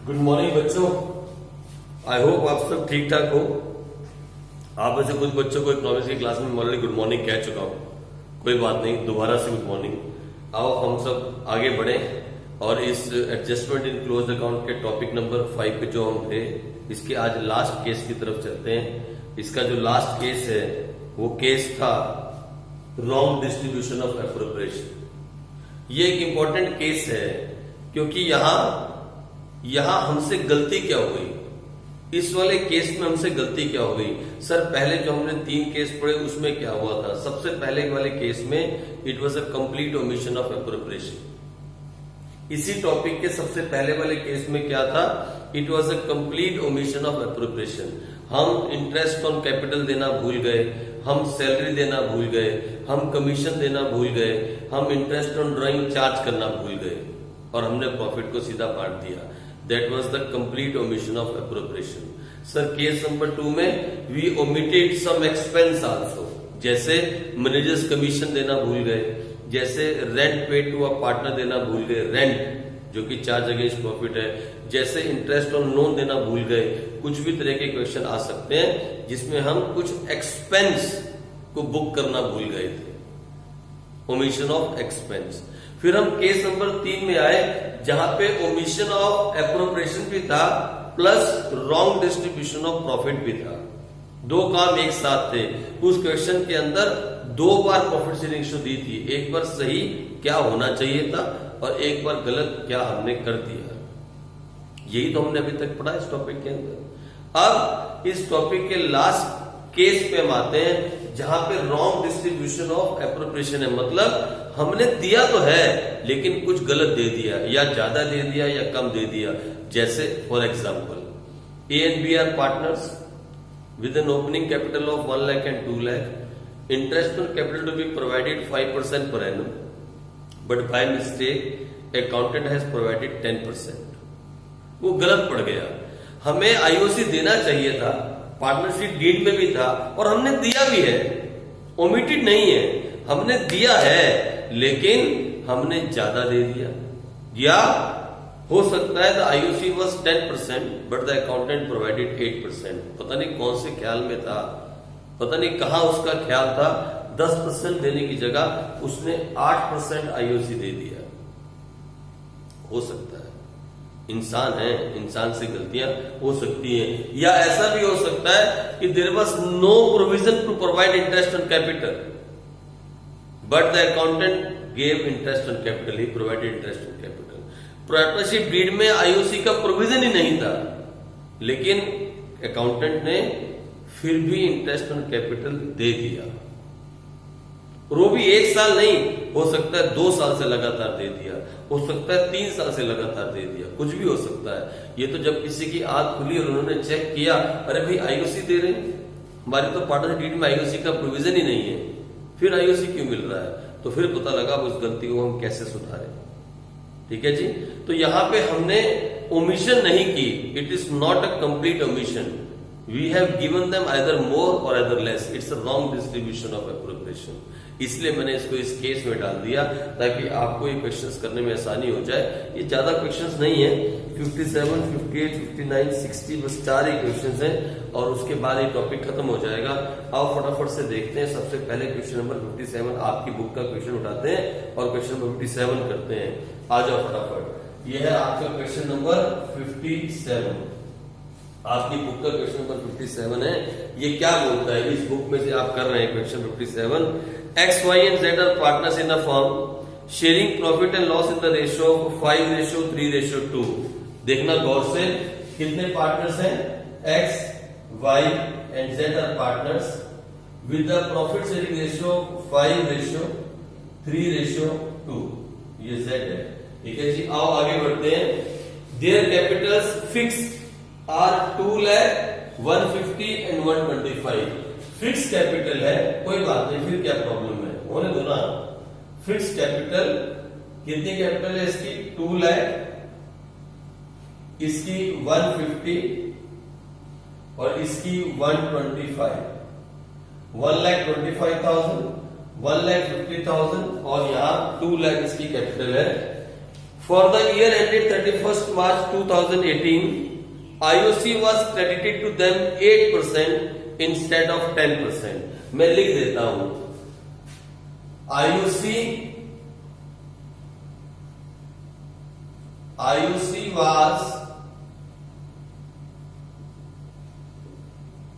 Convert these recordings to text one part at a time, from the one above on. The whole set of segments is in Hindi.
गुड मॉर्निंग बच्चों। आई होप आप सब ठीक ठाक हो। आप में से कुछ बच्चों को इकोनॉमिक्स की क्लास में ऑलरेडी गुड मॉर्निंग कह चुका हूं, कोई बात नहीं, दोबारा से गुड मॉर्निंग। आओ हम सब आगे बढ़े और इस एडजस्टमेंट इन क्लोज अकाउंट के टॉपिक नंबर 5 पे जो हम थे, इसके आज लास्ट केस की तरफ चलते हैं। इसका जो लास्ट केस है वो केस था रॉन्ग डिस्ट्रीब्यूशन ऑफ एप्रोप्रिएशन। ये एक इंपॉर्टेंट केस है क्योंकि यहां हमसे गलती क्या हुई, इस वाले केस में हमसे गलती क्या हो गई। सर पहले जो हमने 3 केस पढ़े उसमें क्या हुआ था? सबसे पहले वाले केस में it was a complete omission of appropriation. इसी टॉपिक के सबसे पहले वाले केस में क्या था? It was a complete omission of appropriation. हम इंटरेस्ट ऑन कैपिटल देना भूल गए, हम सैलरी देना भूल गए, हम कमीशन देना भूल गए, हम इंटरेस्ट ऑन ड्राइंग चार्ज करना भूल गए और हमने प्रॉफिट को सीधा बांट दिया। That was the complete omission of appropriation. Sir case number 2 में we omitted some expense also, जैसे मैनेजर्स कमीशन देना भूल गए, जैसे रेंट पे टू अ पार्टनर देना भूल गए, रेंट जो कि चार्ज अगेंस्ट प्रॉफिट है, जैसे इंटरेस्ट ऑन लोन देना भूल गए। कुछ भी तरह के क्वेश्चन आ सकते हैं जिसमें हम कुछ एक्सपेंस को बुक करना भूल गए थे, ओमिशन ऑफ एक्सपेंस। फिर हम केस नंबर 3 में आए जहां पे ओमिशन ऑफ एप्रोप्रिएशन भी था plus wrong distribution of profit भी था। 2 काम एक साथ थे। उस क्वेश्चन के अंदर 2 बार प्रॉफिट शेयरिंग रेशियो दी थी, एक बार सही क्या होना चाहिए था और एक बार गलत क्या हमने कर दिया। यही तो हमने अभी तक पढ़ा इस टॉपिक के अंदर। अब इस टॉपिक के लास्ट केस पे हम आते हैं जहां पे रॉन्ग डिस्ट्रीब्यूशन ऑफ एप्रोप्रिएशन है, मतलब हमने दिया तो है लेकिन कुछ गलत दे दिया, या ज्यादा दे दिया या कम दे दिया। जैसे for example A and B are partners with an opening capital of 1 lakh and 2 lakh, interest on capital to be provided 5% per annum, but by mistake accountant has provided 10%। वो गलत पड़ गया। हमें आईओसी देना चाहिए था, पार्टनरशिप डीड में भी था और हमने दिया भी है, ओमिटेड नहीं है, हमने दिया है लेकिन हमने ज्यादा दे दिया। या हो सकता है the IOC was 10% but the accountant provided 8%। पता नहीं कौन से ख्याल में था, पता नहीं कहां उसका ख्याल था, 10% देने की जगह उसने 8% आईओसी दे दिया। हो सकता है, इंसान है, इंसान से गलतियां हो सकती हैं। या ऐसा भी हो सकता है कि there was no provision to provide interest on capital but the accountant gave interest on capital, he provided interest on capital. Partnership deed में आईओसी का प्रोविजन ही नहीं था लेकिन अकाउंटेंट ने फिर भी इंटरेस्ट ऑन कैपिटल दे दिया। और वो भी 1 साल नहीं, हो सकता है 2 साल से लगातार दे दिया, हो सकता है 3 साल से लगातार दे दिया, कुछ भी हो सकता है। ये तो जब किसी की आंख खुली और उन्होंने चेक किया, अरे भाई आईओसी दे रहे हैं, हमारी तो पार्टनरशिप डीड में आईओसी का प्रोविजन ही नहीं है, फिर आईओसी क्यों मिल रहा है? तो फिर पता लगा उस गलती को हम कैसे सुधारें। ठीक है जी। तो यहां पे हमने ओमिशन नहीं की, it is not a complete omission, we have given them either more और either less, it's a wrong distribution of appropriation. इसलिए मैंने इसको इस केस में डाल दिया ताकि आपको ये क्वेश्चंस करने में आसानी हो जाए। ये ज्यादा क्वेश्चंस नहीं है, 57, 58, 59, 60 बस 4 ही क्वेश्चंस हैं और उसके बाद ये टॉपिक खत्म हो जाएगा। आओ फटाफट से देखते हैं। सबसे पहले क्वेश्चन नंबर 57 आपकी बुक का क्वेश्चन उठाते हैं और क्वेश्चन नंबर 57 करते हैं। आ जाओ फटाफट। यह है आपका क्वेश्चन नंबर 57, आपकी बुक का क्वेश्चन नंबर 57 है। ये क्या बोलता है? इस बुक में से आप कर रहे हैं question 57। X, Y and Z are partners in a firm sharing profit and loss in the ratio of 5:3:2। देखना गौर से, कितने पार्टनर्स हैं? X, Y and Z are partners with the profit sharing ratio 5:3:2। ये Z है। ठीक है जी। आओ आगे बढ़ते हैं। Their capitals fixed are 2 lakh, 150 and 125। Fix capital है, कोई बात नहीं, फिर क्या प्रॉब्लम है, होने दो ना। फिक्स कैपिटल कितनी कैपिटल है इसकी? 2 लाख, इसकी 150 और इसकी 125, 1,25,000, 1,50,000 और यहां 2 लाख इसकी कैपिटल है। For the year ended 31st March 2018 IOC was credited to them 8% instead of 10%. मैं लिख देता हूं, IOC was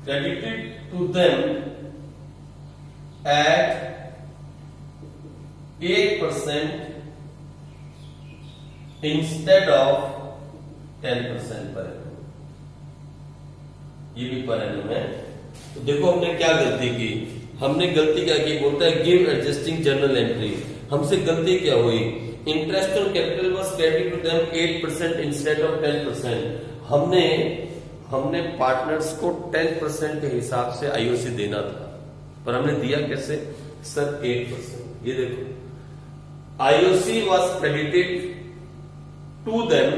credited to them at 8% instead of 10% पर annum. ये भी पर annum है। तो देखो हमने क्या गलती की, हमने गलती क्या की, बोलता है गिव एडजस्टिंग जर्नल एंट्री। हमसे गलती क्या हुई, interest on capital was credited to them 8% instead of 10%। हमने पार्टनर्स को 10% के हिसाब से आईओसी देना था, पर हमने दिया कैसे सर 8%। ये देखो IOC was credited to them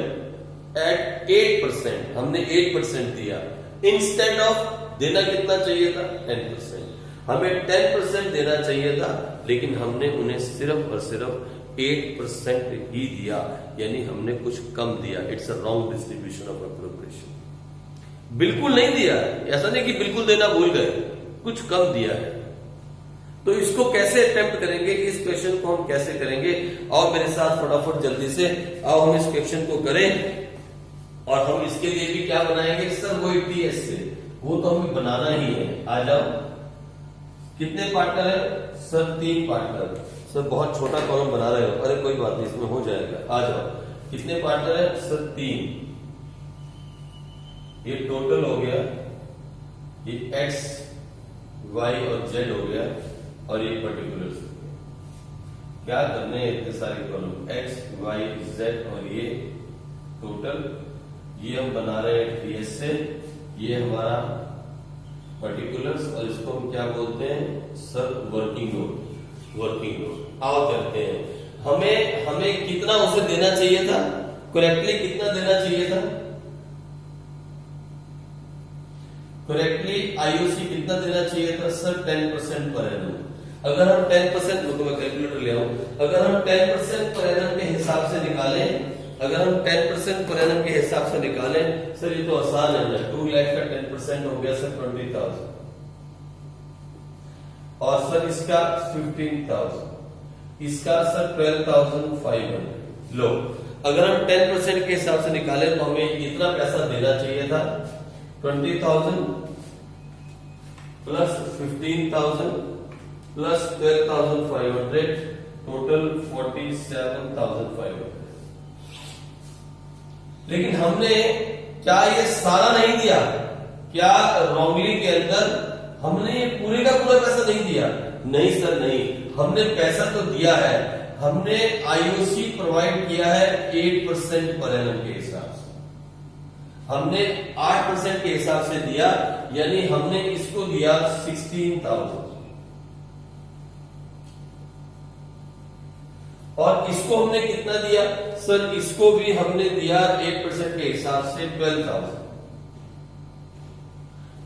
at 8%, हमने 8% दिया इंस्टेड ऑफ देना कितना चाहिए था 10%। हमें 10% देना चाहिए था, लेकिन हमने उन्हें सिर्फ और सिर्फ 8% ही दिया, यानी हमने कुछ कम दिया। It's a wrong distribution of appropriation. बिल्कुल नहीं दिया, ऐसा नहीं कि बिल्कुल देना भूल गए, कुछ कम दिया है। तो इसको कैसे अटेम्प्ट करेंगे, इस क्वेश्चन को हम कैसे करेंगे, आओ मेरे साथ फटाफट जल्दी से आओ हम इस क्वेश्चन को करें। और हम इसके लिए भी क्या बनाएंगे सर, वो टीएस से, वो तो हमें बनाना ही है। आ जाओ, कितने पार्टनर है सर, 3 पार्टनर। सर बहुत छोटा कॉलम बना रहे हो, अरे कोई बात नहीं, इसमें हो जाएगा। आ जाओ, कितने पार्टनर है सर 3। ये टोटल हो गया, ये एक्स वाई और जेड हो गया, और ये पर्टिकुलर्स। क्या करने हैं इतने सारे कॉलम, एक्स वाई जेड, और ये टोटल, ये हम बना रहे हैं टीएस से, ये हमारा पर्टिकुलर्स, और इसको हम क्या बोलते हैं sir working note. Working note आओ करते हैं। हमें कितना उसे देना चाहिए था, करेक्टली कितना देना चाहिए था, करेक्टली आईओसी कितना देना चाहिए था सर 10% पर एनम। अगर हम 10%, रुको मैं कैलकुलेटर ले आऊं, अगर हम 10% पर एनम के हिसाब से निकालें, अगर हम 10% पर एनम के हिसाब से निकालें सर, ये तो आसान है ना, 2 लाख का 10% हो गया सर 20,000, और सर इसका 15,000, इसका सर 12,500। लो, अगर हम 10% के हिसाब से निकालें तो हमें इतना पैसा देना चाहिए था, 20,000 प्लस 15,000 प्लस 12,500, टोटल 47,500। लेकिन हमने क्या ये सारा नहीं दिया, क्या रॉन्गली के अंदर हमने पूरे का पूरा पैसा नहीं दिया? नहीं सर नहीं, हमने पैसा तो दिया है, हमने आईओसी प्रोवाइड किया है 8% पर एनम के हिसाब से, हमने 8% के हिसाब से दिया, यानी हमने इसको दिया 16,000, और इसको हमने कितना दिया सर, इसको भी हमने दिया 8% के हिसाब से 12,000,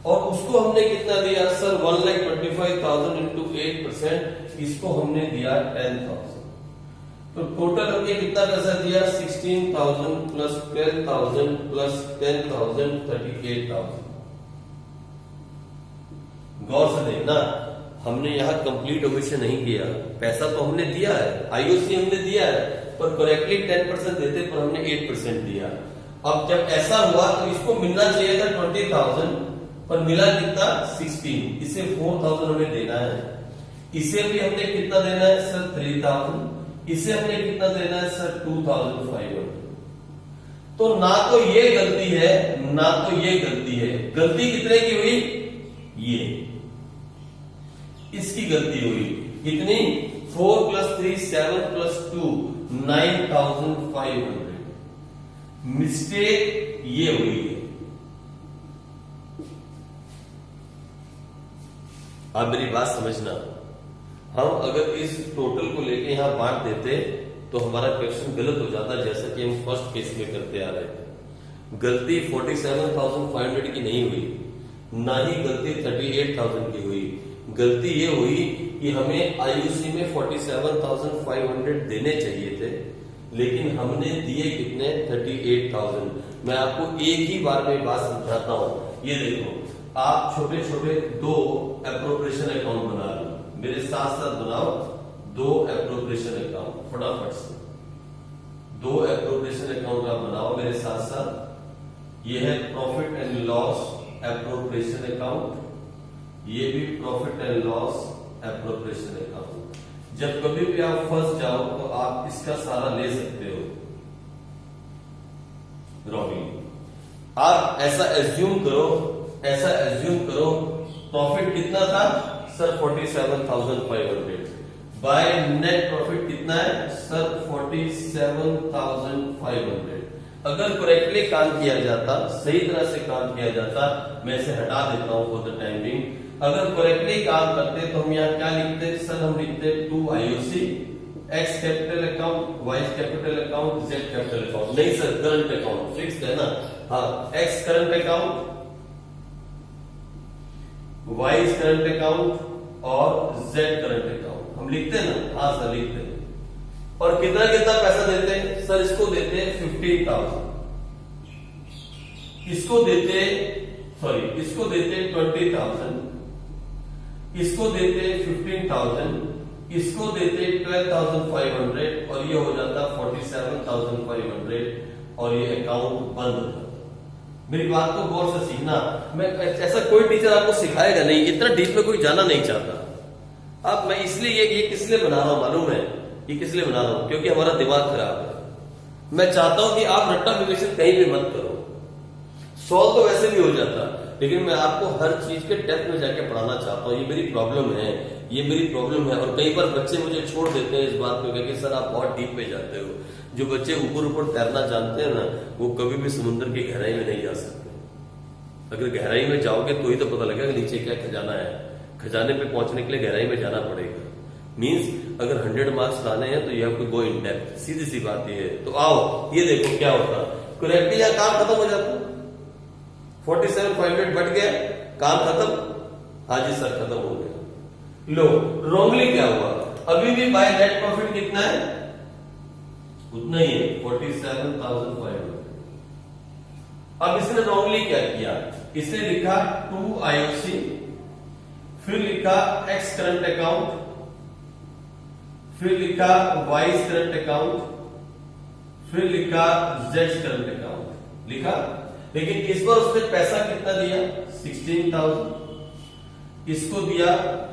और उसको हमने कितना दिया सर 1,25,000 इंटू 8%, इसको हमने दिया 10,000। तो टोटल हमने कितना पैसा दिया, 16,000 प्लस 12,000 प्लस 10,000, 38,000। गौर से देखना, हमने यहां कंप्लीट ओमिशन नहीं किया, पैसा तो हमने दिया है, आईओसी हमने दिया है, पर करेक्टली 10% देते, पर हमने 8% दिया। अब जब ऐसा हुआ तो इसको मिलना चाहिए था 20,000, पर मिला कितना 16, इसे 4,000 हमें देना है, इसे भी हमने कितना देना है सर 3,000, इसे हमने कितना देना है सर 2,500। तो ना तो ये गलती है ना तो ये गलती है, गलती कितने की हुई, ये इसकी गलती हुई, कितनी 4 प्लस 3 7 प्लस 2 9,500, मिस्टेक ये हुई है। आप मेरी बात समझना, हम अगर इस टोटल को लेके यहां बांट देते तो हमारा क्वेश्चन गलत हो जाता, जैसा कि हम फर्स्ट केस में करते आ रहे थे। गलती 47,500 की नहीं हुई, ना ही गलती 38,000 की हुई। गलती ये हुई कि हमें आईयूसी में 47,500 देने चाहिए थे, लेकिन हमने दिए कितने 38,000। मैं आपको एक ही बार में बात समझाता हूं। ये देखो, आप छोटे छोटे दो एप्रोप्रिएशन अकाउंट बना लो, मेरे साथ साथ बनाओ दो एप्रोप्रिएशन अकाउंट फटाफट से। दो एप्रोप्रिएशन अकाउंट आप बनाओ मेरे साथ साथ। ये है profit and loss appropriation account, ये भी profit and loss appropriation account. जब कभी भी आप फंस जाओ तो आप इसका सारा ले सकते हो। रॉबिंग आप ऐसा एज्यूम करो, ऐसा एज्यूम करो प्रॉफिट कितना था सर 47,500, बाय नेट प्रॉफिट कितना है सर 47,500। अगर करेक्टली काम किया जाता, सही तरह से काम किया जाता, मैं इसे हटा देता हूं फॉर द टाइम बिंग। अगर करेक्टली काम करते तो हम यहाँ क्या लिखते सर, हम लिखते 2 IOC, X capital account, Y capital account, Z capital account. नहीं सर, करंट अकाउंट फिक्स है ना। हाँ, X current account, Y current account और Z करंट अकाउंट हम लिखते हैं ना। हाँ सर लिखते हैं। और कितना कितना पैसा देते हैं सर, इसको देते हैं 15,000, इसको देते इसको देते 20,000, इसको देते 15,000, इसको देते 12,500 और ये हो जाता 47,500 और ये अकाउंट बंद हो जाता। मेरी बात को गौर से सीखना। मैं ऐसा कोई टीचर आपको सिखाएगा नहीं, इतना डीप में कोई जाना नहीं चाहता। अब मैं इसलिए ये किस लिए बना रहा हूं मालूम है, ये किस लिए बना रहा हूं, क्योंकि हमारा दिमाग खराब है। मैं चाहता हूं कि आप रट्टाफिकेशन कहीं भी मत करो, सॉल्व तो वैसे भी हो जाता, लेकिन मैं आपको हर चीज के डेप्थ में जाके पढ़ाना चाहता हूं। ये मेरी प्रॉब्लम है, ये मेरी प्रॉब्लम है। और कई बार बच्चे मुझे छोड़ देते हैं इस बात पे कि सर आप बहुत डीप में जाते हो। जो बच्चे ऊपर ऊपर तैरना जानते हैं ना, वो कभी भी समुद्र की गहराई में नहीं जा सकते। अगर गहराई में जाओगे तो ही तो पता लगेगा कि नीचे क्या खजाना है। खजाने पे पहुंचने के लिए गहराई में जाना पड़ेगा। मींस अगर 100 मार्क्स लाने हैं तो you have to go in depth, सीधी सी बात ये है। तो आओ ये देखो क्या होता, करेक्टली यहां काम खत्म हो जाता, 47,500 बढ़ गया, काम खत्म। हाँ जी सर खत्म हो गया। लो रॉन्गली क्या हुआ, अभी भी बाय नेट प्रॉफिट कितना है, उतना ही है 47,500। अब इसने रॉन्गली क्या किया, इसने लिखा 2 IOC, फिर लिखा X करंट अकाउंट, फिर लिखा Y करंट अकाउंट, फिर लिखा Z करंट अकाउंट लिखा। लेकिन इस बार उसने पैसा कितना दिया 16,000, इसको दिया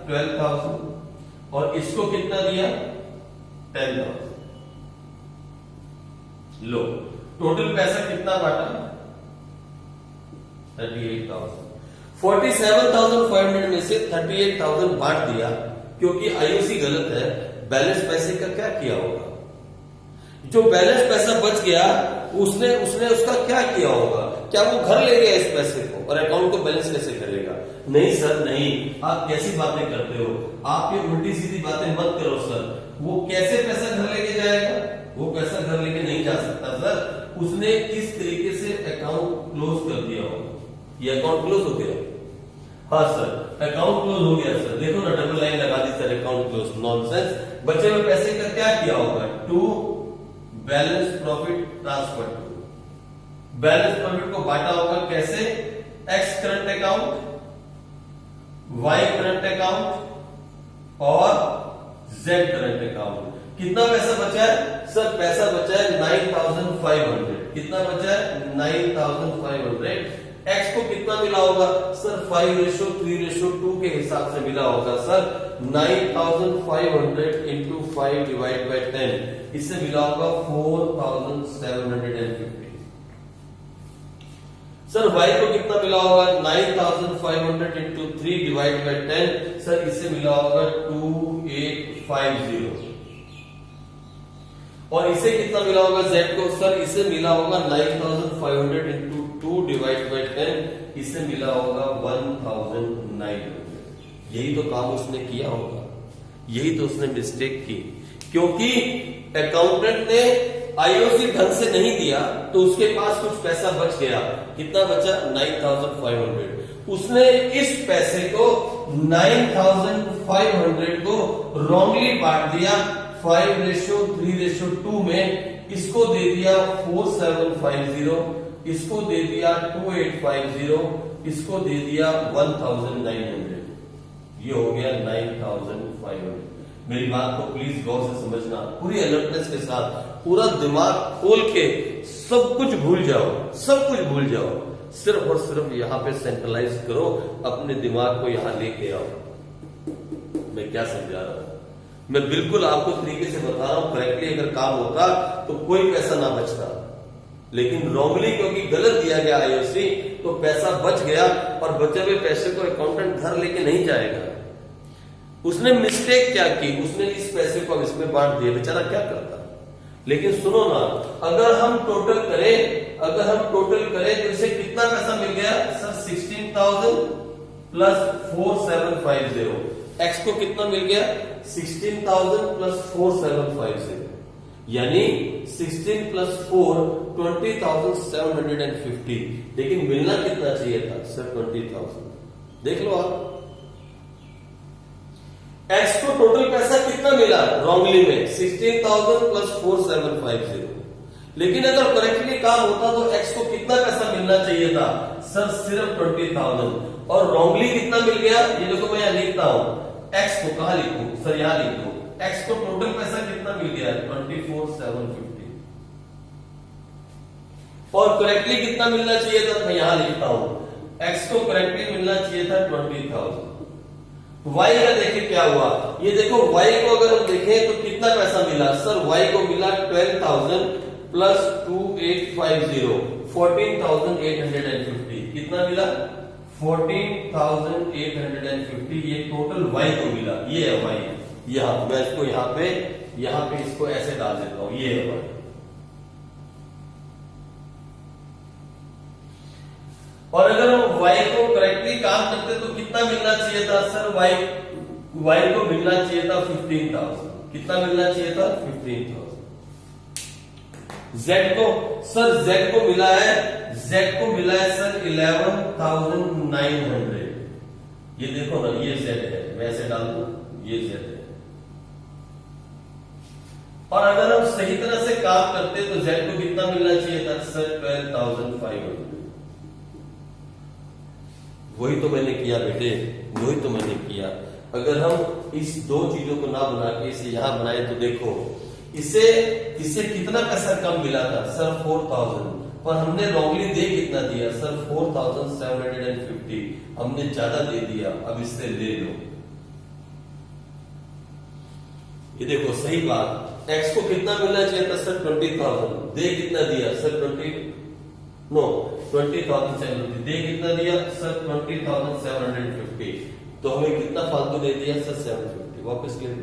12,000 और इसको कितना दिया 10,000। लो टोटल पैसा कितना बांटा 38,000। 47,500 में से 38,000 बांट दिया, क्योंकि IOC गलत है। बैलेंस पैसे का क्या किया होगा, जो बैलेंस पैसा बच गया उसने उसका क्या किया होगा, क्या वो घर ले गया इस पैसे को और अकाउंट को बैलेंस कैसे करेगा। नहीं सर नहीं, आप कैसी बातें करते हो, आप ये उल्टी सीधी बातें मत करो सर। वो कैसे पैसा घर लेके जाएगा, वो पैसा घर लेके नहीं जा सकता सर। उसने इस तरीके से अकाउंट क्लोज कर दिया होगा, ये अकाउंट क्लोज हो गया। हाँ सर अकाउंट क्लोज हो गया सर, देखो ना डबल लाइन लगा दी सर, अकाउंट क्लोज। नॉनसेंस, बचे हुए पैसे का क्या किया होगा, to balance profit transfer to, balance profit को बांटा होगा कैसे, X current account, Y current account और Z करंट अकाउंट। कितना पैसा बचा है सर, पैसा बचा है 9,500। कितना बचा है 9,500। X को कितना मिला होगा सर 5:3:2 के हिसाब से मिला होगा सर। 9,500 इंटू 5 डिवाइड बाई 10, इससे मिला होगा 4,750। सर Y को कितना मिला होगा 9,500 इंटू 3 डिवाइड बाई 10, सर इससे मिला होगा 2,850। और इसे कितना मिला होगा Z को, सर इसे मिला होगा 9,500 इंटू 2 डिवाइड बाई 10, इससे मिला होगा 1,900। यही तो काम उसने किया होगा, यही तो उसने मिस्टेक की, क्योंकि अकाउंटेंट ने IOC ढंग से नहीं दिया तो उसके पास कुछ पैसा बच गया। कितना बचा 9,500। उसने इस पैसे को 9,500 को रॉन्गली बांट दिया 5:3:2 में इसको दे दिया 4750, इसको दे दिया 2850, इसको दे दिया 1900, ये हो गया 9500। मेरी बात को प्लीज गौर से समझना, पूरी अलर्टनेस के साथ, पूरा दिमाग खोल के सब कुछ भूल जाओ, सब कुछ भूल जाओ, सिर्फ और सिर्फ यहां पे सेंट्रलाइज करो, अपने दिमाग को यहां लेके आओ। मैं क्या समझा रहा हूं, मैं बिल्कुल आपको तरीके से बता रहा हूं, करेक्टली अगर काम होता तो कोई पैसा ना बचता, लेकिन रॉन्गली क्योंकि गलत दिया गया आईओसी तो पैसा बच गया, और बचे हुए पैसे को अकाउंटेंट घर लेके नहीं जाएगा। उसने मिस्टेक क्या की, उसने इस पैसे को अब इसमें बांट दिया, बेचारा क्या करता। लेकिन सुनो ना, अगर हम टोटल करें तो इसे कितना पैसा मिल गया सर? 16,000 प्लस 4750। एक्स को कितना मिल गया? 16,000 प्लस 4750, यानी 16 प्लस 4 20,750। लेकिन मिलना कितना चाहिए था सर? 20,000। देख लो आप, एक्स को टोटल पैसा कितना मिला रॉन्गली में? 16,000 प्लस 4750। लेकिन अगर करेक्टली काम होता तो एक्स को कितना पैसा मिलना चाहिए था सर? सिर्फ 20,000। और रॉन्गली कितना मिल गया? ये देखो मैं यहां लिखता हूं, एक्स को कहां लिखूं सर? यहां लिख दो। एक्स को टोटल पैसा कितना मिल गया? 24,750। और करेक्टली कितना मिलना चाहिए था? मैं यहां लिखता हूं, एक्स को करेक्टली मिलना चाहिए था 20,000। वाई का देखें क्या हुआ, ये देखो वाई को अगर हम देखें तो कितना पैसा मिला सर? वाई को मिला 12,000 प्लस 2850, 14,850। कितना मिला? 14,850। ये टोटल वाई को मिला, ये है वाई। यहां मैं इसको यहां पे इसको ऐसे डाल देता हूं, ये है वाई। और अगर हम y को करेक्टली काम करते तो कितना मिलना चाहिए था सर? y को मिलना चाहिए था 15,000। कितना मिलना चाहिए था? 15,000। z को सर, z को मिला है सर 11,900। ये देखो ना, ये z है, मैं ऐसे डाल दूं, ये z है। और अगर हम सही तरह से काम करते तो z को कितना मिलना चाहिए था सर? 12,500। वही तो मैंने किया बेटे, वही तो मैंने किया। अगर हम इस दो चीजों को ना बना के इसे यहां बनाए तो देखो, इसे कितना पैसा कम मिला था सर? 4,000। पर हमने रॉन्गली दे कितना दिया सर? 4,750। हमने ज्यादा दे दिया, अब इससे ले लो। ये देखो सही बात, एक्स को कितना मिलना चाहिए था सर? 20,000। दे कितना दिया सर? 20,750। दे कितना दिया सर? 20,750। तो हमें कितना फालतू दे दिया सर? 750। वापस ले लो।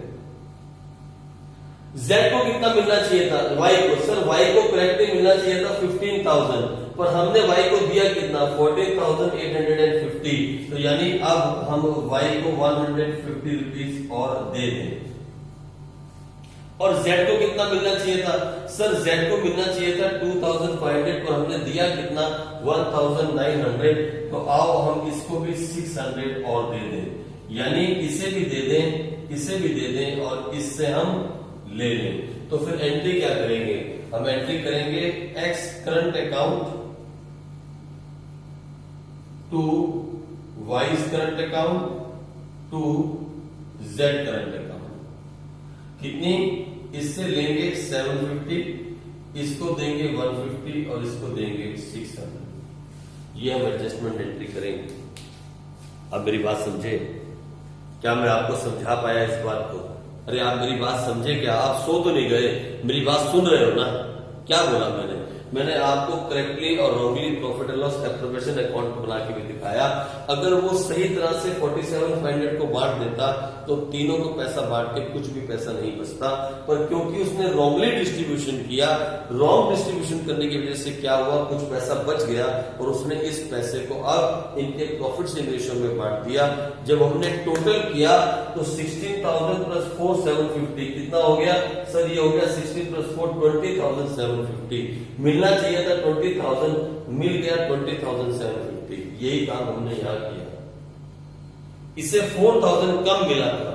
Z को कितना मिलना चाहिए था? Y को सर, Y को करेक्टली मिलना चाहिए था 15,000, पर हमने Y को दिया कितना? 14,850। तो यानी अब हम Y को 150 रुपीज और दे दें। और Z को कितना मिलना चाहिए था सर? Z को मिलना चाहिए था 2,500, पर हमने दिया कितना? 1,900। तो आओ हम इसको भी 600 और दे दें, यानी इसे भी दे दें, इसे भी दे दें, और इससे हम ले लें। तो फिर एंट्री क्या करेंगे? हम एंट्री करेंगे X current account to Y's current account to Z current account. कितनी? इससे लेंगे 750, इसको देंगे 150 और इसको देंगे 600। ये हम एडजस्टमेंट एंट्री करेंगे। अब मेरी बात समझे? क्या मैं आपको समझा पाया इस बात को? अरे आप मेरी बात समझे क्या? आप सो तो नहीं गए, मेरी बात सुन रहे हो ना? क्या बोला मैंने आपको करेक्टली और wrongly profit and loss appropriation account बना के भी दिखाया। अगर वो सही तरह से 47,500 को बांट देता तो तीनों को पैसा बांट के कुछ भी पैसा नहीं बचता, पर क्योंकि उसने रॉन्गली डिस्ट्रीब्यूशन किया, रॉन्ग डिस्ट्रीब्यूशन करने की वजह से क्या हुआ? कुछ पैसा बच गया और उसने इस पैसे को अब इनके प्रॉफिट शेयरिंग रेशियो में बांट दिया। जब हमने टोटल किया तो 16,000 प्लस 4,750 कितना हो गया सर? ये हो गया 16 प्लस 4 20,750। मिलना चाहिए था 20,000, मिल गया 20,750। यही काम हमने यहां किया। इसे 4,000 कम मिला था,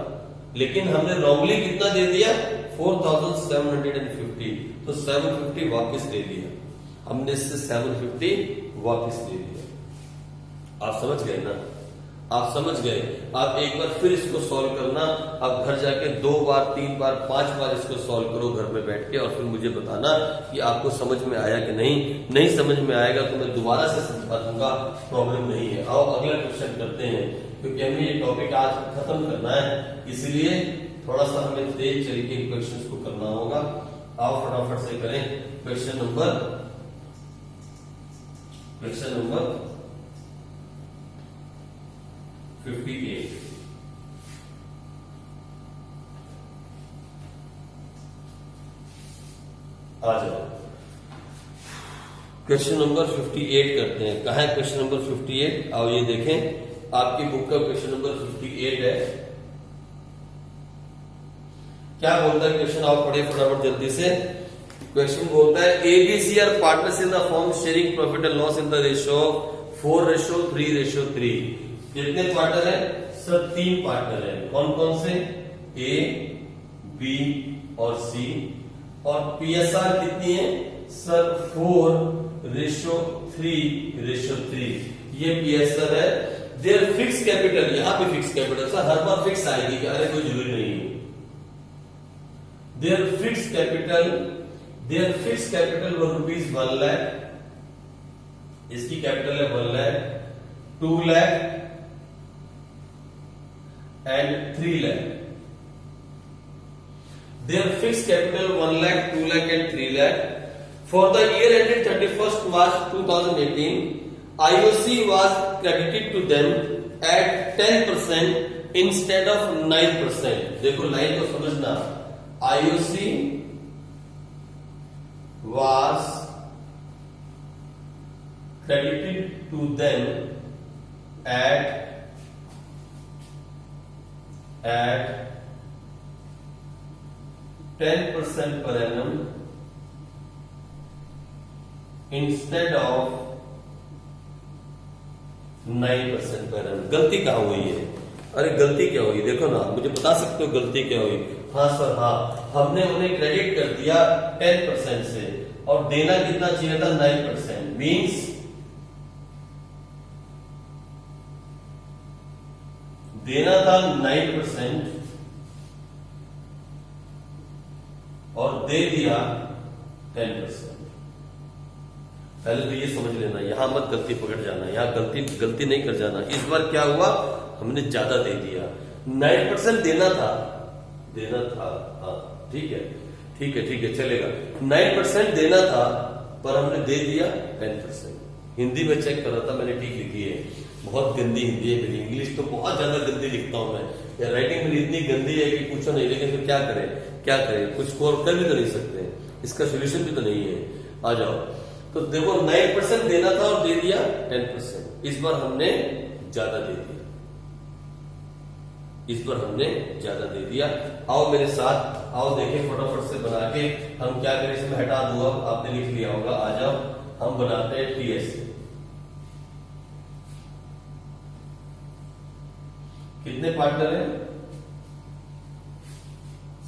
लेकिन हमने रॉन्गली कितना दे दिया? 4750, तो 750 वापस ले लिया हमने, इससे 750 वापस ले लिया। आप समझ गए ना, आप समझ गए। आप एक बार फिर इसको सॉल्व करना, आप घर जाके 2 बार 3 बार 5 बार इसको सॉल्व करो घर में बैठ के, और फिर मुझे बताना कि आपको समझ में आया कि नहीं समझ में आएगा तो मैं दोबारा से समझा दूंगा, प्रॉब्लम नहीं है। आओ अगला क्वेश्चन करते हैं, क्योंकि हमें ये टॉपिक आज खत्म करना है, इसलिए थोड़ा सा हमें तेज तरीके के क्वेश्चन को करना होगा। आओ फटाफट से करें। Question number 58। आ जाओ, क्वेश्चन नंबर 58 करते हैं। कहाँ है क्वेश्चन नंबर 58? आओ ये देखें, आपकी बुक का क्वेश्चन नंबर 58 है। क्या बोलता है क्वेश्चन? आप पढ़े फटाफट जल्दी से। क्वेश्चन बोलता है ABC are partners in the form sharing profit and loss in the ratio 4:3:3। कितने पार्टनर है सर? 3 पार्टनर है। कौन कौन से? A, B और C। और PSR कितनी है सर? 4:3:3। ये PSR है। देयर फिक्स कैपिटल, यहां पे फिक्स कैपिटल सर हर बार फिक्स आएगी क्या? अरे कोई जरूरी नहीं है। देयर फिक्स कैपिटल ₹1 लाख, इसकी कैपिटल है 1 lakh, 2 lakh and 3 lakh. Their fixed capital 1 lakh, 2 lakh and 3 lakh. For the year ended 31st March 2018, IOC was credited to them at 10% instead of 9%. देखो लाइन को समझना, IOC was credited to them at 10% per annum instead of 9% per annum। गलती कहाँ हुई है? अरे गलती क्या हुई? देखो ना, मुझे बता सकते हो गलती क्या हुई? हाँ सर, हाँ, हमने उन्हें क्रेडिट कर दिया 10% से, और देना कितना चाहिए था? 9%। मीन्स देना था 9% और दे दिया 10%। पहले तो ये समझ लेना, यहां मत गलती पकड़ जाना, यहां गलती नहीं कर जाना। इस बार क्या हुआ? हमने ज्यादा दे दिया। 9% देना था, हाँ ठीक है चलेगा। 9% देना था पर हमने दे दिया 10%। हिंदी में चेक कर रहा था मैंने, ठीक लिखी है। बहुत गंदी हिंदी है मेरी, इंग्लिश तो बहुत ज्यादा गंदी लिखता हूं मैं, या राइटिंग मेरी इतनी गंदी है कि पूछो नहीं। लेकिन फिर क्या करें, कुछ स्कोर कर भी तो नहीं सकते, इसका सोल्यूशन भी तो नहीं है। आ जाओ, तो देखो 9% देना था और दे दिया 10%। इस बार हमने ज्यादा दे दिया। आओ मेरे साथ, आओ देखें फटाफट से बना के हम क्या करें। इसमें हटा दो, अब आपने लिख लिया होगा। आ जाओ, हम बनाते हैं TSC। कितने पार्टनर हैं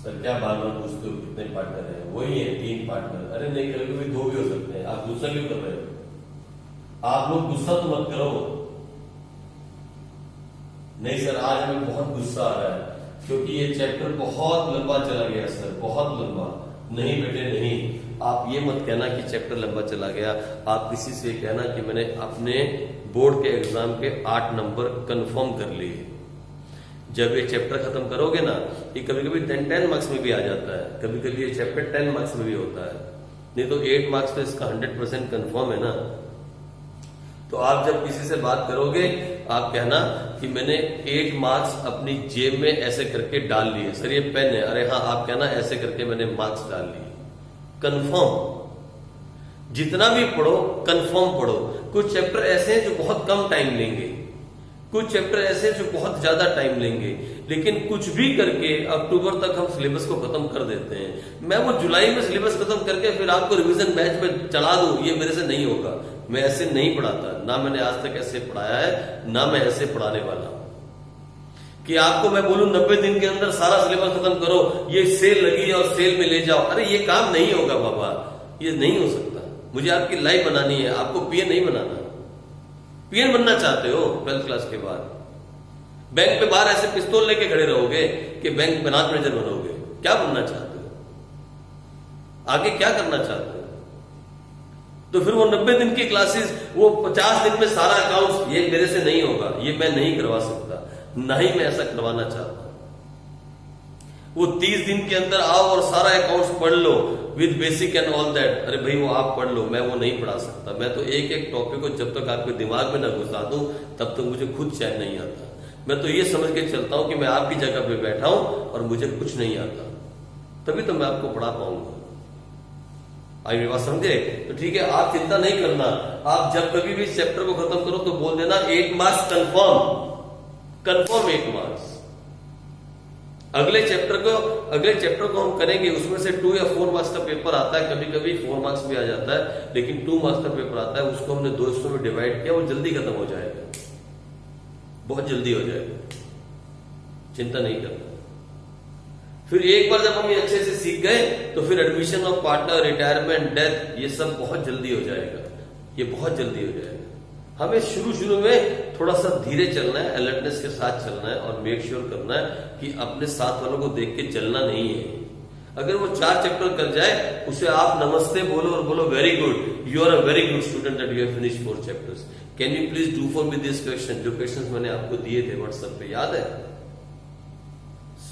सर? क्या बार बार पूछते हो कितने पार्टनर हैं? वही है 3 पार्टनर। अरे नहीं, कभी 2 भी हो सकते हैं। आप गुस्सा क्यों कर रहे हो? आप लोग गुस्सा तो मत करो। नहीं सर, आज हमें बहुत गुस्सा आ रहा है क्योंकि ये चैप्टर बहुत लंबा चला गया सर, बहुत लंबा। नहीं बेटे नहीं, आप ये मत कहना कि चैप्टर लंबा चला गया। आप किसी से कहना कि मैंने अपने बोर्ड के एग्जाम के 8 नंबर कंफर्म कर लिए। जब ये चैप्टर खत्म करोगे ना, ये कभी कभी 10 मार्क्स में भी आ जाता है, कभी कभी ये चैप्टर 10 मार्क्स में भी होता है। नहीं तो 8 मार्क्स तो इसका 100% कंफर्म है ना। तो आप जब किसी से बात करोगे, आप कहना कि मैंने 8 मार्क्स अपनी जेब में ऐसे करके डाल लिए। सर ये पेन है? अरे हाँ, आप कहना ऐसे करके मैंने मार्क्स डाल लिए। कंफर्म, जितना भी पढ़ो कंफर्म पढ़ो। कुछ चैप्टर ऐसे हैं जो बहुत कम टाइम लेंगे, कुछ चैप्टर ऐसे जो बहुत ज्यादा टाइम लेंगे, लेकिन कुछ भी करके अक्टूबर तक हम सिलेबस को खत्म कर देते हैं। मैं वो जुलाई में सिलेबस खत्म करके फिर आपको रिवीजन बैच में चला दूं, ये मेरे से नहीं होगा। मैं ऐसे नहीं पढ़ाता, ना मैंने आज तक ऐसे पढ़ाया है, ना मैं ऐसे पढ़ाने वाला हूं। कि आपको मैं बोलूं 90 दिन के अंदर सारा सिलेबस खत्म करो, ये सेल लगी है और सेल में ले जाओ, अरे ये काम नहीं होगा बाबा, ये नहीं हो सकता। मुझे आपकी लाइफ बनानी है, आपको पीएन नहीं बनाना। पीएन बनना चाहते हो 12th क्लास के बाद, बैंक पे बाहर ऐसे पिस्तौल लेके खड़े रहोगे कि बैंक बनात मैनेजर बनोगे? क्या बनना चाहते हो? आगे क्या करना चाहते हो? तो फिर वो 90 दिन की क्लासेस, वो 50 दिन में सारा अकाउंट, ये मेरे से नहीं होगा, ये मैं नहीं करवा सकता, ना ही मैं ऐसा करवाना चाहता हूं। वो 30 दिन के अंदर आओ और सारा अकाउंट्स पढ़ लो with basic and all that, अरे भाई वो आप पढ़ लो, मैं वो नहीं पढ़ा सकता। मैं तो एक एक टॉपिक को जब तक आपके दिमाग में ना घुसा दूं तब तक मुझे खुद चैन नहीं आता। मैं तो ये समझ के चलता हूं कि मैं आपकी जगह पे बैठा हूं और मुझे कुछ नहीं आता, तभी तो मैं आपको पढ़ा पाऊंगा। आई मेरी बात समझे? तो ठीक है, आप चिंता नहीं करना। आप जब कभी भी चैप्टर को खत्म करो तो बोल देना 8 मार्क्स कंफर्म 8 मार्क्स। अगले चैप्टर को हम करेंगे, उसमें से 2 या 4 मार्क्स का पेपर आता है, कभी कभी 4 मार्क्स भी आ जाता है, लेकिन 2 मार्क्स का पेपर आता है, उसको हमने 2 हिस्सों में डिवाइड किया, वो जल्दी खत्म हो जाएगा, बहुत जल्दी हो जाएगा, चिंता नहीं करना। फिर एक बार जब हम ये अच्छे से सीख गए तो फिर admission of partner, retirement, death, ये सब बहुत जल्दी हो जाएगा, ये बहुत जल्दी हो जाएगा। हमें शुरू में थोड़ा सा धीरे चलना है, अलर्टनेस के साथ चलना है और मेक श्योर करना है कि अपने साथ वालों को देख के चलना नहीं है। अगर वो 4 चैप्टर कर जाए, उसे आप नमस्ते बोलो और बोलो very good, you are a very good student that you have finished 4 chapters. Can you please do for me this question? जो क्वेश्चंस मैंने आपको दिए थे व्हाट्सएप पे, याद है?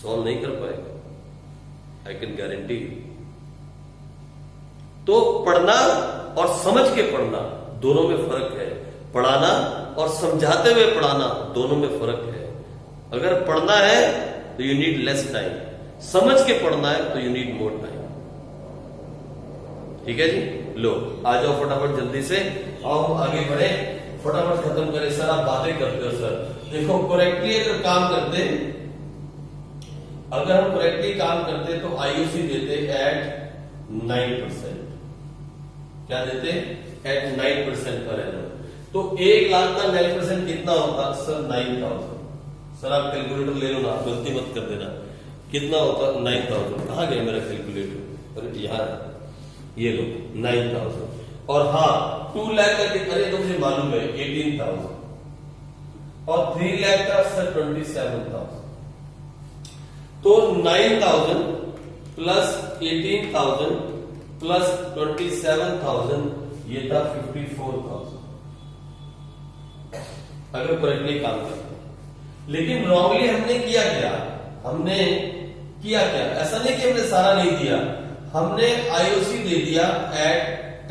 सॉल्व नहीं कर पाएगा, आई कैन गारंटी। तो पढ़ना और समझ के पढ़ना दोनों में फर्क है, पढ़ाना और समझाते हुए पढ़ाना दोनों में फर्क है। अगर पढ़ना है तो यू नीड लेस टाइम, समझ के पढ़ना है तो यू नीड मोर टाइम। ठीक है जी, लो आ जाओ फटाफट जल्दी से, आओ हम आगे बढ़े, फटाफट खत्म करें। सर आप बातें करते हो सर, देखो करेक्टली अगर काम करते, अगर हम करेक्टली काम करते तो आईयूसी देते एट 9%। क्या देते? Eight 9% per annum. तो 1 लाख का 9% कितना होता सर? 9000। सर आप कैलकुलेटर ले लो ना, गलती मत कर देना। कितना होता? 9000। कहां गया मेरा कैलकुलेटर? अरे यहाँ, ये लो 9000। और हाँ 2 लाख का कितना? अरे तो मुझे मालूम है 18,000। और 3 लाख का सर 27,000। तो 9,000 प्लस 18,000 प्लस 27,000, ये था 54,000 अगर करेक्टली काम करते। लेकिन रॉन्गली हमने किया क्या? ऐसा नहीं कि हमने सारा नहीं दिया, हमने आईओसी दे दिया एट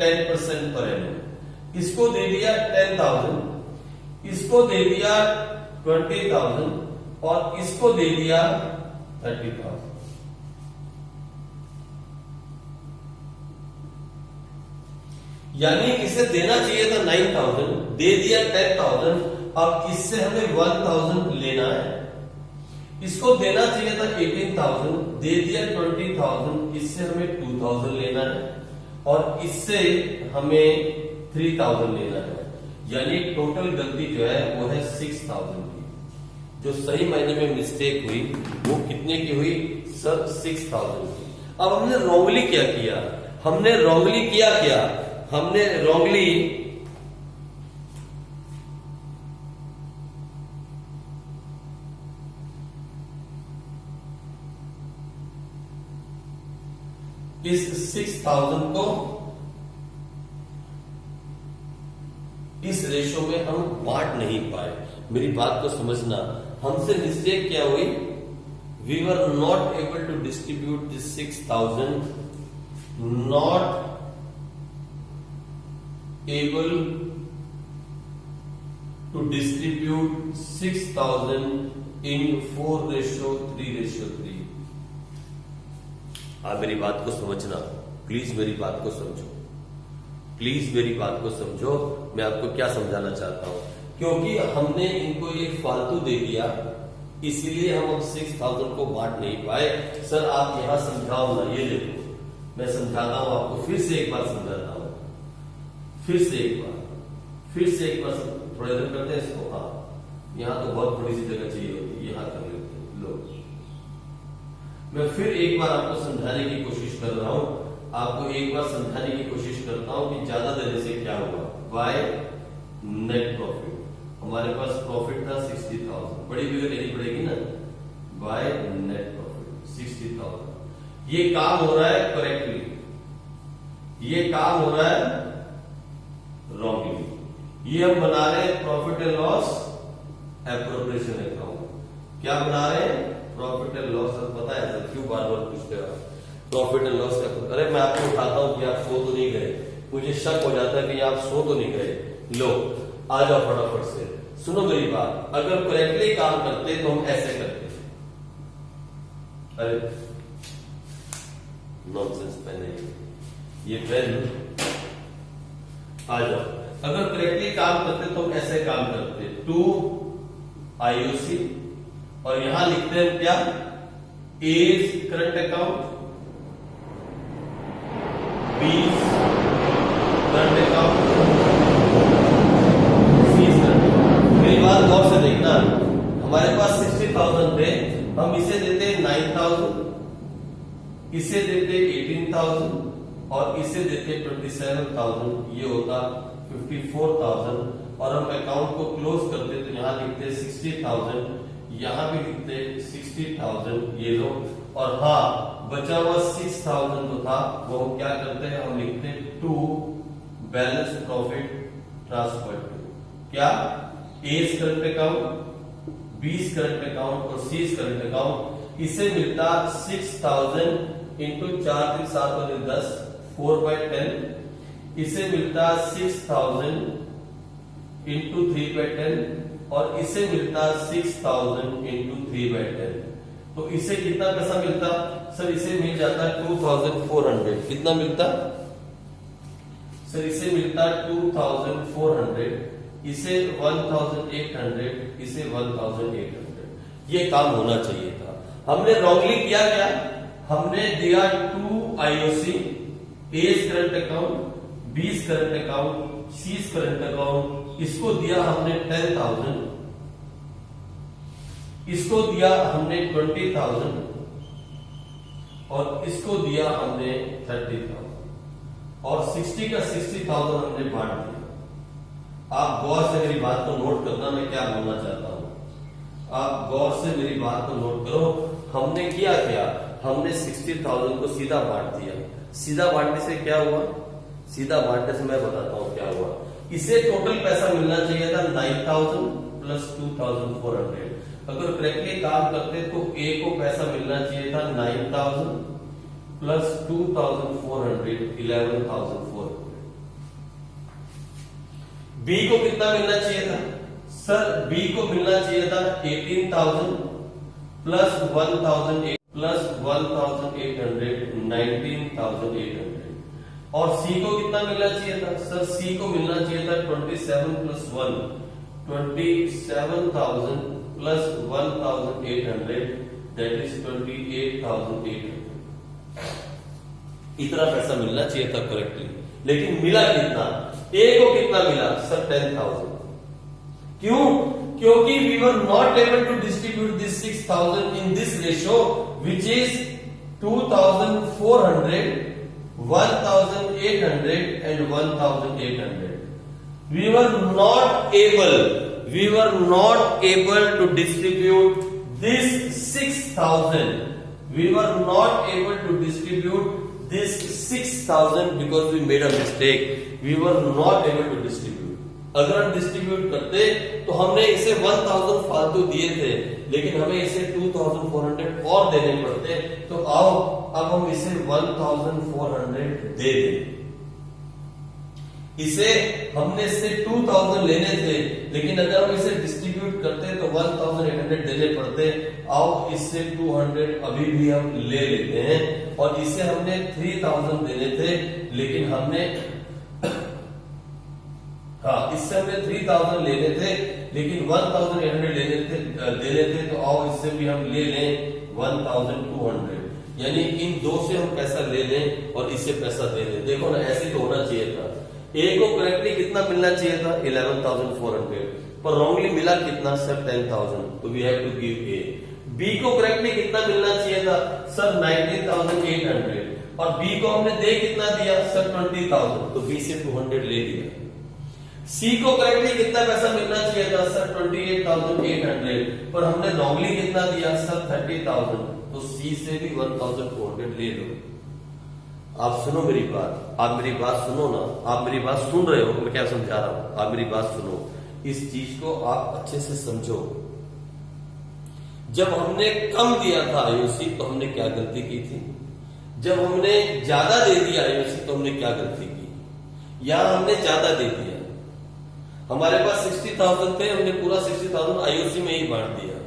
10% पर एनम, इसको दे दिया 10,000, इसको दे दिया 20,000 और इसको दे दिया 30,000। यानी इसे देना चाहिए था 9,000, दे दिया 10,000, अब इससे हमें 1,000 लेना है। इसको देना चाहिए था 18,000, दे दिया 20,000, इससे हमें 2,000 लेना है और इससे हमें 3,000 लेना है। यानी टोटल गलती जो है वो है 6,000 की। जो सही मायने में मिस्टेक हुई वो कितने की हुई सर? 6,000 की। अब हमने रॉन्गली क्या किया? हमने रॉन्गली इस 6,000 को इस रेशो में हम बांट नहीं पाए। मेरी बात को समझना, हमसे मिस्टेक क्या हुई? We were not able to distribute this 6,000, not able to distribute 6,000 in 4:3:3। आप मेरी बात को समझना, प्लीज मेरी बात को समझो, प्लीज मेरी बात को समझो। मैं आपको क्या समझाना चाहता हूं, क्योंकि हमने इनको ये फालतू दे दिया, इसीलिए हम अब 6,000 को बांट नहीं पाए। सर आप यहां समझाओ ना, ये देखो मैं समझाता हूं आपको, फिर से एक बार समझाता हूं, फिर से एक बार थोड़ा इधर करते हैं इसको। हाँ, यहां तो बहुत बड़ी सी जगह चाहिए होती है, यहां कर लेते लो, मैं फिर एक बार आपको समझाने की कोशिश कर रहा हूं, आपको एक बार समझाने की कोशिश करता हूं कि ज्यादा देने से क्या हुआ। बाय नेट प्रॉफिट, हमारे पास प्रॉफिट था 60,000, बड़ी फिगर लेनी पड़ेगी ना, बाय नेट प्रॉफिट 60,000। ये काम हो रहा है करेक्टली, ये काम हो रहा है रॉन्गली। ये हम बना रहे हैं profit and loss appropriation account. क्या बना रहे हैं? Profit and loss. पता है सर क्यों बार बार पूछते हो प्रॉफिट एंड लॉस का? अरे मैं आपको उठाता हूं कि आप सो तो नहीं गए, मुझे शक हो जाता है कि आप सो तो नहीं गए। लो आ जाओ फटाफट से, सुनो मेरी बात। अगर करेक्टली काम करते तो हम ऐसे करते। अरे नॉनसेंस पेन है ये पेन। आ जाओ, अगर करेक्टली काम करते तो हम ऐसे काम करते। 2 IOC और यहां लिखते हैं क्या? A's current account, B's current account, C's current account. मेरी बात गौर से देखना, हमारे पास 60,000 थे, हम इसे देते 9,000, इसे देते 18,000 और इसे देते 27,000, ये होता 54,000। और हम अकाउंट को क्लोज करते तो यहां लिखते 60,000, यहां भी लिखते 60,000, ये लो। और हाँ, बचा हुआ 6,000 जो था वो हम क्या करते हैं? हम लिखते to balance profit transfer to क्या? A's current account, B's current account और सीज करंट अकाउंट। इसे मिलता 6,000 इंटू 4 3 7 और 10, 4/10। इसे मिलता 6,000 इंटू 3/10 और इसे मिलता 6,000 इंटू 3/10। तो इसे कितना पैसा मिलता? सर इसे मिल जाता 2,400। कितना मिलता? सर इसे मिलता 2,400, इसे 1,800, इसे 1,800। ये काम होना चाहिए था। हमने रॉन्गली किया क्या? हमने दिया 2 IOC, A's current account, 20 current account, C's current account, इसको दिया हमने 10,000, इसको दिया हमने 20,000 और इसको दिया हमने 30,000 और 60 का 60,000 हमने बांट दिया। आप गौर से मेरी बात को नोट करना, मैं क्या बोलना चाहता हूं। आप गौर से मेरी बात को नोट करो। हमने किया क्या? हमने 60,000 को सीधा बांट दिया। सीधा बांटने से क्या हुआ? सीधा बांटने से मैं बताता हूं क्या हुआ। इसे टोटल पैसा मिलना चाहिए था 9,000 प्लस 2,400। अगर करेक्टली काम करते तो ए को पैसा मिलना चाहिए था 9,000 प्लस 2,400, 11,400। बी को कितना मिलना चाहिए था? सर बी को मिलना चाहिए था 18,000 प्लस 1,800 प्लस 1,800, 19,800। और सी को कितना मिलना चाहिए था? सर सी को मिलना चाहिए था 27 प्लस 1, 27,000 प्लस 1,800, दैट इज 28,800। इतना पैसा मिलना चाहिए था करेक्टली, लेकिन मिला कितना? ए को कितना मिला? सर 10,000। क्यों? क्योंकि we were not able to distribute this 6,000 in this ratio which is 2,400, 1,800 and 1,800. We were not able to distribute this 6,000. We were not able to distribute this 6,000 because we made a mistake. We were not able to distribute. अगर हम डिस्ट्रीब्यूट करते तो हमने इसे 1,000 फालतू दिए थे, लेकिन हमें इसे 2,400 और देने पड़ते। तो आओ अब हम इसे 1,400 दे दें। इसे हमने इससे 2,000 लेने थे, लेकिन अगर हम इसे डिस्ट्रीब्यूट करते तो 1,800 देने पड़ते। आओ इससे 200 अभी भी हम ले लेते हैं, और इसे हमने 3,000 देने थे, लेकिन हमने इससे हमने 3,000 लेने थे, लेकिन 1,800 देने थे। तो आओ इससे भी हम ले लें 1,200, यानी इन दो से हम पैसा ले लें और इससे पैसा दे दें। देखो ना, ऐसे तो होना चाहिए था। ए को करेक्टली कितना मिलना चाहिए था? 11,400, पर रॉन्गली मिला कितना? सर 10,000। तो we have to give A. B को करेक्टली कितना मिलना चाहिए था सर 19,800, और बी को हमने दे कितना दिया सर 20,000, तो बी से 200 ले लिया। सी को करेक्टली कितना पैसा मिलना चाहिए था सर 28,800, पर हमने रॉन्गली कितना दिया सर 30,000, तो सी से भी 1,400 ले लो। आप सुनो मेरी बात, आप मेरी बात सुनो ना, आप मेरी बात सुन रहे हो, मैं क्या समझा रहा हूं, आप मेरी बात सुनो, इस चीज को आप अच्छे से समझो। जब हमने कम दिया था आईओसी तो हमने क्या गलती की थी, जब हमने ज्यादा दे दिया आईओसी तो हमने क्या गलती की। यहां हमने ज्यादा दे दिया, हमारे पास 60,000 थे, हमने पूरा 60,000 आईओसी में ही बांट दिया।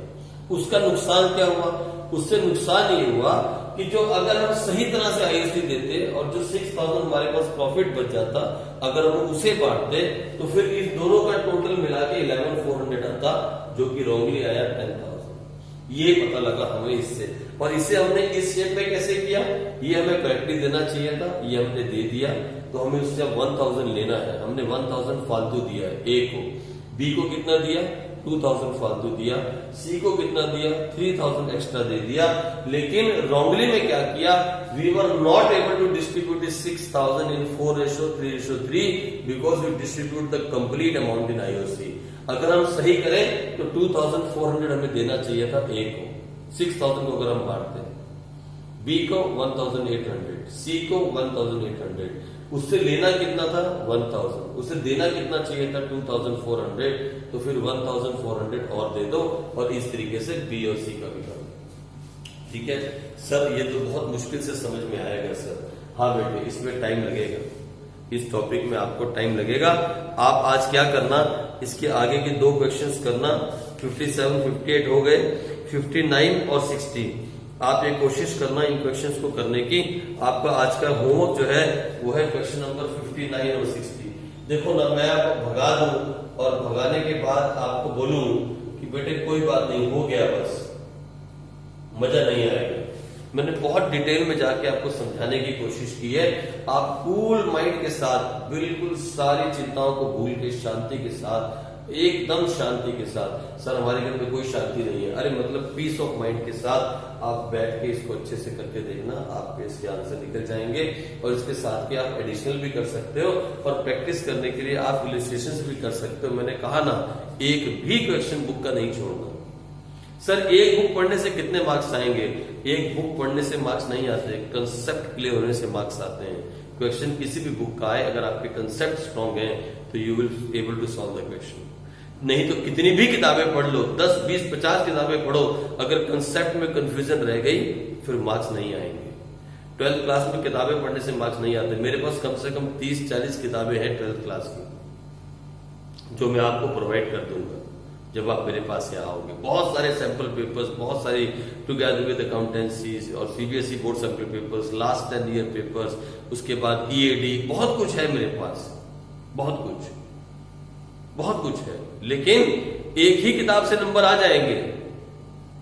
उसका नुकसान क्या हुआ, उससे नुकसान ये हुआ कि जो अगर हम सही तरह से आईओसी देते और जो 6,000 हमारे पास प्रॉफिट बच जाता, अगर हम उसे बांटते तो फिर इस दोनों का टोटल मिला के 11,400 आता, जो कि रॉन्गली आया 10,000। ये पता लगा हमें इससे, और इसे हमने इस शेप में कैसे किया, ये हमें करेक्टली देना चाहिए था, ये हमने दे दिया, तो हमें उससे 1,000 लेना है। हमने 1,000 फालतू दिया है ए को, बी को कितना दिया 2,000 फालतू दिया, सी को कितना दिया 3,000 एक्स्ट्रा दे दिया। लेकिन रॉन्गली में क्या किया, we were not able to distribute 6,000 in 4:3:3 because we distribute the complete amount in IOC. अगर हम सही करें तो 2,400 हमें देना चाहिए था ए को, 6,000 को अगर हम बांटते, बी को 1,800, सी को 1,800, उससे लेना कितना था 1,000, उसे देना कितना चाहिए था 2,400, तो फिर 1,400 और दे दो, और इस तरीके से बी और सी का भी कर दो। ठीक है सर, ये तो बहुत मुश्किल से समझ में आएगा सर। हाँ बेटे, इसमें टाइम लगेगा, इस टॉपिक में आपको टाइम लगेगा। आप आज क्या करना, इसके आगे के 2 क्वेश्चंस करना, 57, 58 हो गए, 59 और 60। आप ये कोशिश करना इन क्वेश्चंस को करने की। आपका आज का होमवर्क जो है वो है क्वेश्चन नंबर 59 और 60। देखो ना, मैं आपको भगा दूं और भगाने के बाद आपको बोलूं कि बेटे कोई बात नहीं, हो गया, बस मजा नहीं आएगा। मैंने बहुत डिटेल में जाके आपको समझाने की कोशिश की है। आप कूल माइंड के साथ, बिल्कुल सारी चिंताओं को भूल के, शांति के साथ, एकदम शांति के साथ, सर हमारे घर में कोई शांति नहीं है, अरे मतलब पीस ऑफ माइंड के साथ आप बैठ के इसको अच्छे से करके देखना, आपके इसके आंसर निकल जाएंगे। और इसके साथ के आप एडिशनल भी कर सकते हो, और प्रैक्टिस करने के लिए आप इलस्ट्रेशंस भी कर सकते हो। मैंने कहा ना, एक भी क्वेश्चन बुक का नहीं छोड़ना। सर एक बुक पढ़ने से कितने मार्क्स आएंगे, एक बुक पढ़ने से मार्क्स नहीं आते, कंसेप्ट क्लियर होने से मार्क्स आते हैं। क्वेश्चन किसी भी बुक का आए, अगर आपके कंसेप्ट स्ट्रॉन्ग है तो you will able to solve the question. नहीं तो कितनी भी किताबें पढ़ लो, 10, 20, 50 किताबें पढ़ो, अगर कंसेप्ट में कंफ्यूजन रह गई फिर मार्क्स नहीं आएंगे। 12th क्लास में किताबें पढ़ने से मार्क्स नहीं आते। मेरे पास कम से कम 30-40 किताबें हैं 12th क्लास की, जो मैं आपको प्रोवाइड कर दूंगा जब आप मेरे पास यहाँ आओगे। बहुत सारे सैंपल पेपर्स, बहुत सारी टुगेदर विद अकाउंटेंसीज और CBSE board sample papers, last 10 year papers, उसके बाद ईएडी, बहुत कुछ है मेरे पास, बहुत कुछ है। लेकिन एक ही किताब से नंबर आ जाएंगे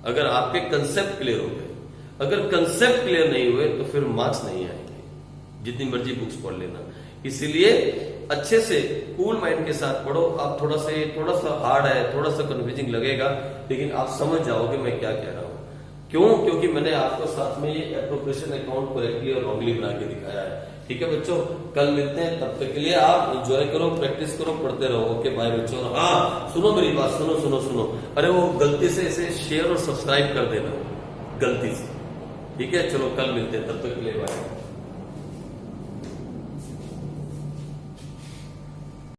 अगर आपके कंसेप्ट क्लियर हो गए। अगर कंसेप्ट क्लियर नहीं हुए तो फिर मार्क्स नहीं आएंगे, जितनी मर्जी बुक्स पढ़ लेना। इसीलिए अच्छे से कूल माइंड के साथ पढ़ो। आप थोड़ा सा हार्ड है, थोड़ा सा कंफ्यूजिंग लगेगा, लेकिन आप समझ जाओगे मैं क्या कह रहा हूं। क्यों? क्योंकि मैंने आपको साथ में ये एप्रोप्रिएशन अकाउंट करेक्टली और रॉन्गली बना के दिखाया है। ठीक है बच्चों, कल मिलते हैं, तब तक के लिए आप एंजॉय करो, प्रैक्टिस करो, पढ़ते रहो। ओके बाय बच्चों। हाँ सुनो मेरी बात, सुनो। अरे वो गलती से इसे शेयर और सब्सक्राइब कर देना, गलती से। ठीक है, चलो कल मिलते हैं, तब तक के लिए बाय।